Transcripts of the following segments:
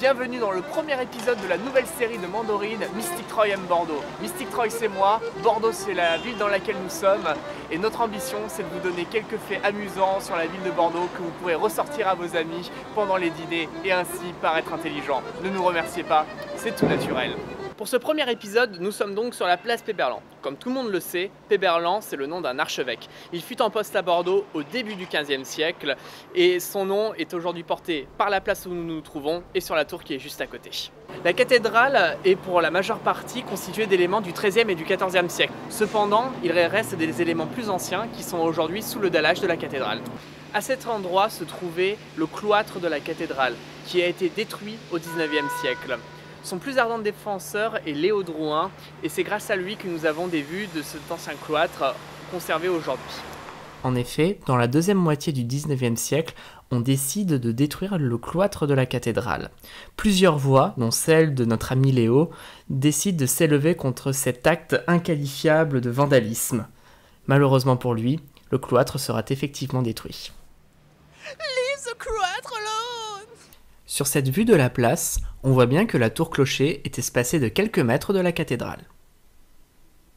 bienvenue dans le premier épisode de la nouvelle série de Mandorine, Mystic Troy aime Bordeaux. Mystic Troy c'est moi, Bordeaux c'est la ville dans laquelle nous sommes et notre ambition c'est de vous donner quelques faits amusants sur la ville de Bordeaux que vous pourrez ressortir à vos amis pendant les dîners et ainsi paraître intelligent. Ne nous remerciez pas, c'est tout naturel. Pour ce premier épisode, nous sommes donc sur la place Péberlan. Comme tout le monde le sait, Péberlan, c'est le nom d'un archevêque. Il fut en poste à Bordeaux au début du XVe siècle et son nom est aujourd'hui porté par la place où nous nous trouvons et sur la tour qui est juste à côté. La cathédrale est pour la majeure partie constituée d'éléments du XIIIe et du XIVe siècle. Cependant, il reste des éléments plus anciens qui sont aujourd'hui sous le dallage de la cathédrale. À cet endroit se trouvait le cloître de la cathédrale qui a été détruit au XIXe siècle. Son plus ardent défenseur est Léo Drouin et c'est grâce à lui que nous avons des vues de cet ancien cloître conservé aujourd'hui. En effet, dans la deuxième moitié du XIXe siècle, on décide de détruire le cloître de la cathédrale. Plusieurs voix, dont celle de notre ami Léo, décident de s'élever contre cet acte inqualifiable de vandalisme. Malheureusement pour lui, le cloître sera effectivement détruit. Leave the cloître alone! Sur cette vue de la place, on voit bien que la tour clocher est espacée de quelques mètres de la cathédrale.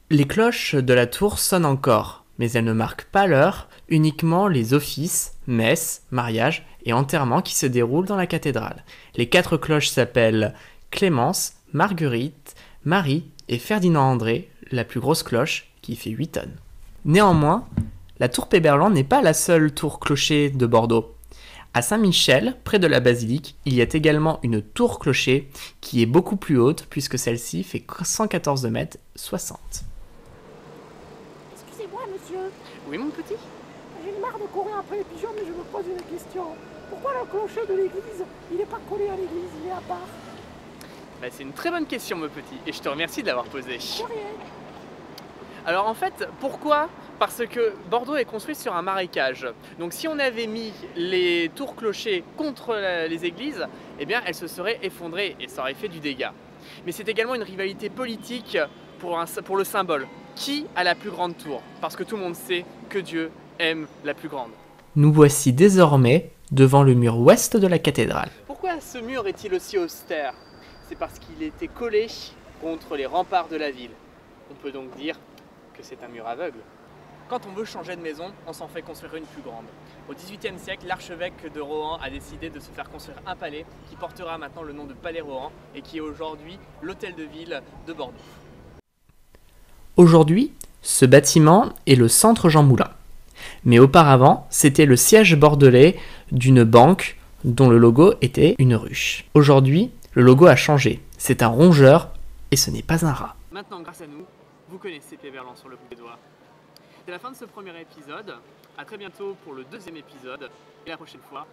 Les cloches de la tour sonnent encore, mais elles ne marquent pas l'heure, uniquement les offices, messes, mariages et enterrements qui se déroulent dans la cathédrale. Les 4 cloches s'appellent Clémence, Marguerite, Marie et Ferdinand-André, la plus grosse cloche qui fait 8 tonnes. Néanmoins, la tour Péberlan n'est pas la seule tour clocher de Bordeaux. À Saint-Michel, près de la basilique, il y a également une tour clocher qui est beaucoup plus haute puisque celle-ci fait 114 mètres 60. Excusez-moi, monsieur. Oui, mon petit? J'ai marre de courir après les pigeons, mais je me pose une question. Pourquoi le clocher de l'église, il n'est pas collé à l'église, il est à part? C'est une très bonne question, mon petit, et je te remercie de l'avoir posée. De rien. Alors en fait, pourquoi? Parce que Bordeaux est construit sur un marécage. Donc si on avait mis les tours clochers contre les églises, eh bien elles se seraient effondrées et ça aurait fait du dégât. Mais c'est également une rivalité politique pour le symbole. Qui a la plus grande tour? Parce que tout le monde sait que Dieu aime la plus grande. Nous voici désormais devant le mur ouest de la cathédrale. Pourquoi ce mur est-il aussi austère? C'est parce qu'il était collé contre les remparts de la ville. On peut donc dire que c'est un mur aveugle. Quand on veut changer de maison, on s'en fait construire une plus grande. Au XVIIIe siècle, l'archevêque de Rohan a décidé de se faire construire un palais qui portera maintenant le nom de Palais Rohan et qui est aujourd'hui l'hôtel de ville de Bordeaux. Aujourd'hui, ce bâtiment est le centre Jean Moulin. Mais auparavant, c'était le siège bordelais d'une banque dont le logo était une ruche. Aujourd'hui, le logo a changé. C'est un rongeur et ce n'est pas un rat. Maintenant, grâce à nous, vous connaissez Péberlan sur le bout des doigts. C'est la fin de ce premier épisode. A très bientôt pour le deuxième épisode. Et la prochaine fois,